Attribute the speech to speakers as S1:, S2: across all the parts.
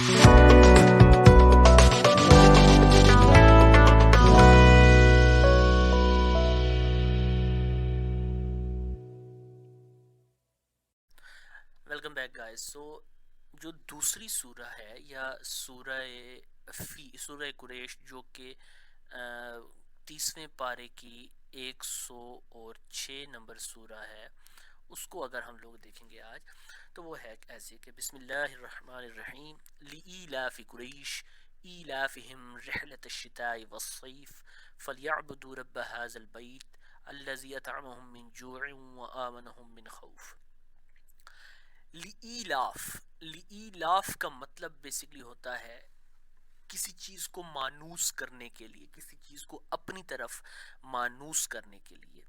S1: Welcome back guys. جو دوسری سورہ ہے یا سورہ قریش جو کہ 30ویں پارے کی 106 نمبر سورہ ہے، اس کو اگر ہم لوگ دیکھیں گے آج تو وہ ہے ایسے کہ بسم اللہ الرحمن الرحیم لإیلاف قریش ایلافہم رحلۃ الشتاء والصیف فلیعبدوا رب ھذا البیت الذی اطعمہم من جوع وآمنہم من خوف. لإیلاف کا مطلب بیسکلی ہوتا ہے کسی چیز کو مانوس کرنے کے لیے، کسی چیز کو اپنی طرف مانوس کرنے کے لیے.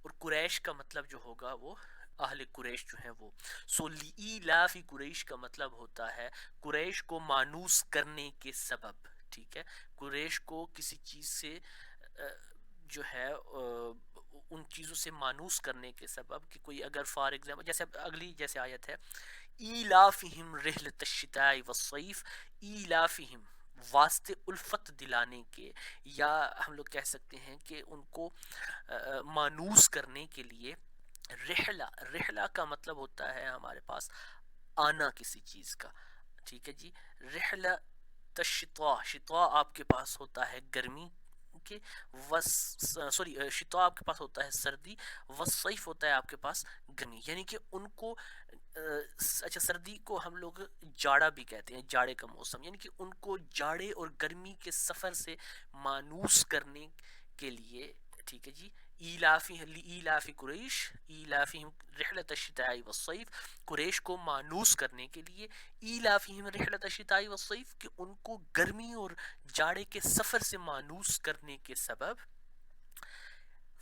S1: اور قریش کا مطلب جو ہوگا وہ اہل قریش جو ہیں وہ. لإیلاف قریش کا مطلب ہوتا ہے قریش کو مانوس کرنے کے سبب. ٹھیک ہے، قریش کو کسی چیز سے جو ہے ان چیزوں سے مانوس کرنے کے سبب کہ کوئی اگر فار ایگزامپل جیسے اگلی جیسے آیت ہے ایلافہم رحلۃ الشتاء والصیف، ایلافہم واسطے الفت دلانے کے، یا ہم لوگ کہہ سکتے ہیں کہ ان کو مانوس کرنے کے لیے. رحلہ کا مطلب ہوتا ہے ہمارے پاس آنا کسی چیز کا. ٹھیک ہے جی. رحلہ تشتوا، شتوا آپ کے پاس ہوتا ہے گرمی کے، شتوا آپ کے پاس ہوتا ہے سردی، والصیف ہوتا ہے آپ کے پاس گرمی. یعنی کہ ان کو اچھا سردی کو ہم لوگ جاڑا بھی کہتے ہیں، جاڑے کا موسم، یعنی کہ ان کو جاڑے اور گرمی کے سفر سے مانوس کرنے کے لیے. ٹھیک ہے جی. ایلاف قریش ایلافہم رحلۃ الشتاء والصیف، قریش کو مانوس کرنے کے لیے. ایلافہم رحلۃ الشتاء والصیف کہ ان کو گرمی اور جاڑے کے سفر سے مانوس کرنے کے سبب.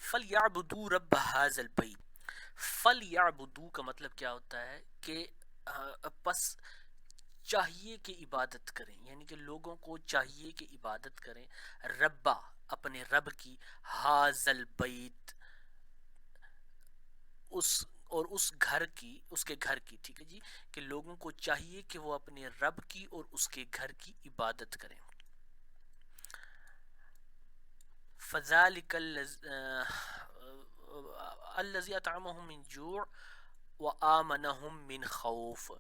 S1: فَلْيَعْبُدُوا رَبَّ هَذَا الْبَيْتِ. فَلْيَعْبُدُوا کا مطلب کیا ہوتا ہے کہ پس چاہیے کہ عبادت کریں، یعنی کہ لوگوں کو چاہیے کہ عبادت کریں ربا اپنے رب کی، هَذَا الْبَيْتِ اس گھر کی، اس کے گھر کی. ٹھیک ہے جی. کہ لوگوں کو چاہیے کہ وہ اپنے رب کی اور اس کے گھر کی عبادت کریں. فَذَلِكَ الَّذِي أَطْعَمَهُم مِّن جُوعٍ وَآمَنَهُم مِّن خوف.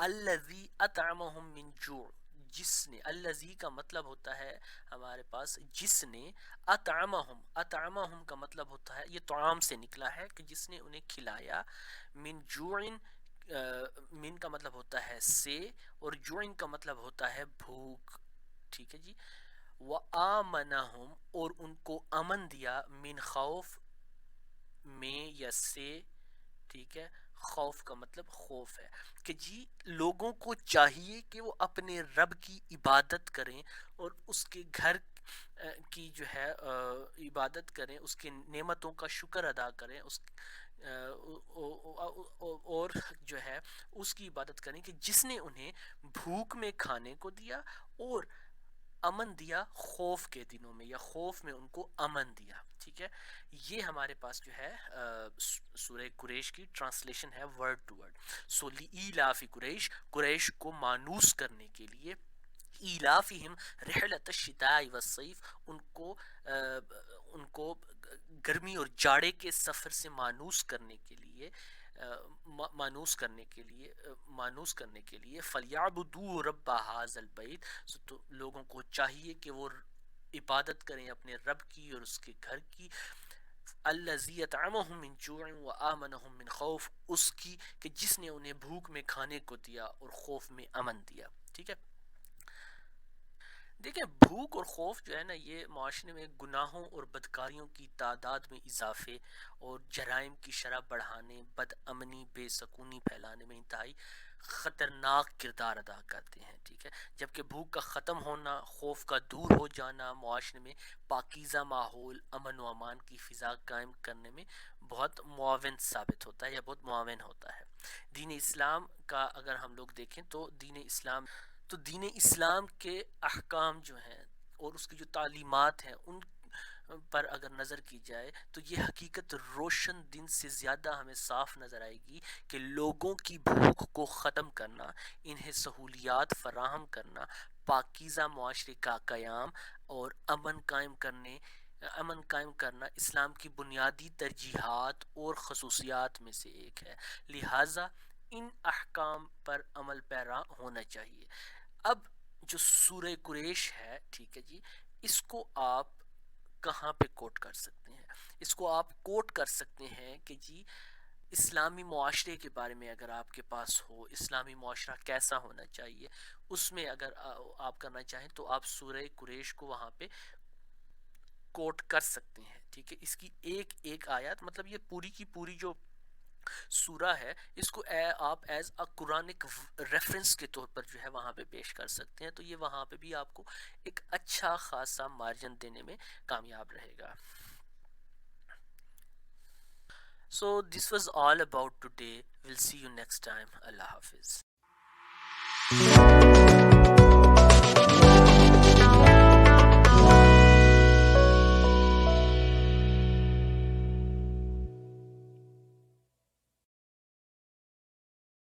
S1: الَّذِي أَطْعَمَهُم مِّن جُوعٍ، جس نے، الَّذِي کا مطلب ہوتا ہے ہمارے پاس جس نے، اطعمہم کا مطلب ہوتا ہے یہ طعام سے نکلا ہے کہ جس نے انہیں کھلایا. من جوعٍ، من کا مطلب ہوتا ہے سے، اور جوعٍ کا مطلب ہوتا ہے بھوک. ٹھیک ہے جی. وآمنہم اور ان کو امن دیا، من خوف میں یا سے. ٹھیک ہے. خوف کا مطلب خوف ہے کہ جی لوگوں کو چاہیے کہ وہ اپنے رب کی عبادت کریں اور اس کے گھر کی جو ہے عبادت کریں، اس کے نعمتوں کا شکر ادا کریں، اس اور جو ہے اس کی عبادت کریں کہ جس نے انہیں بھوک میں کھانے کو دیا اور امن دیا خوف کے دنوں میں، یا خوف میں ان کو امن دیا. ٹھیک ہے. یہ ہمارے پاس جو ہے سورہ قریش کی ٹرانسلیشن ہے ورڈ ٹو ورڈ. سو لإیلاف قریش، قریش کو مانوس کرنے کے لیے. ایلافہم رحلۃ الشتاء والصیف، ان کو گرمی اور جاڑے کے سفر سے مانوس کرنے کے لیے، مانوس کرنے کے لیے. فَلْيَعْبُدُوا رَبَّ هَذَا الْبَيْتِ، تو لوگوں کو چاہیے کہ وہ عبادت کریں اپنے رب کی اور اس کے گھر کی. الَّذِي أَطْعَمَهُم مِّن جُوعٍ وَآمَنَهُم مِّن خوف، اس کی کہ جس نے انہیں بھوک میں کھانے کو دیا اور خوف میں امن دیا. ٹھیک ہے. دیکھیں بھوک اور خوف جو ہے نا، یہ معاشرے میں گناہوں اور بدکاریوں کی تعداد میں اضافے اور جرائم کی شرح بڑھانے، بد امنی، بے سکونی پھیلانے میں انتہائی خطرناک کردار ادا کرتے ہیں. ٹھیک ہے. جبکہ بھوک کا ختم ہونا، خوف کا دور ہو جانا معاشرے میں پاکیزہ ماحول، امن و امان کی فضا قائم کرنے میں بہت معاون ثابت ہوتا ہے یا بہت معاون ہوتا ہے. دین اسلام کا اگر ہم لوگ دیکھیں تو دین اسلام کے احکام جو ہیں اور اس کی جو تعلیمات ہیں، پر اگر نظر کی جائے تو یہ حقیقت روشن دن سے زیادہ ہمیں صاف نظر آئے گی کہ لوگوں کی بھوک کو ختم کرنا، انہیں سہولیات فراہم کرنا، پاکیزہ معاشرے کا قیام اور امن قائم کرنا اسلام کی بنیادی ترجیحات اور خصوصیات میں سے ایک ہے، لہٰذا ان احکام پر عمل پیرا ہونا چاہیے۔ اب جو سورہ قریش ہے، ٹھیک ہے جی، اس کو آپ کہاں پہ کوٹ کر سکتے ہیں؟ اس کو آپ کوٹ کر سکتے ہیں کہ جی اسلامی معاشرے کے بارے میں اگر آپ کے پاس ہو، اسلامی معاشرہ کیسا ہونا چاہیے، اس میں اگر آپ کرنا چاہیں تو آپ سورہ قریش کو وہاں پہ کوٹ کر سکتے ہیں، ٹھیک ہے۔ اس کی ایک ایک آیات، مطلب یہ پوری کی پوری جو سورہ ہے، اس کو آپ ایز اے قرآنک ریفرنس کے طور پر جو ہے وہاں پہ پیش کر سکتے ہیں، تو یہ وہاں پہ بھی آپ کو ایک اچھا خاصا مارجن دینے میں کامیاب رہے گا۔ So this was all about today. We'll see you next time. اللہ حافظ.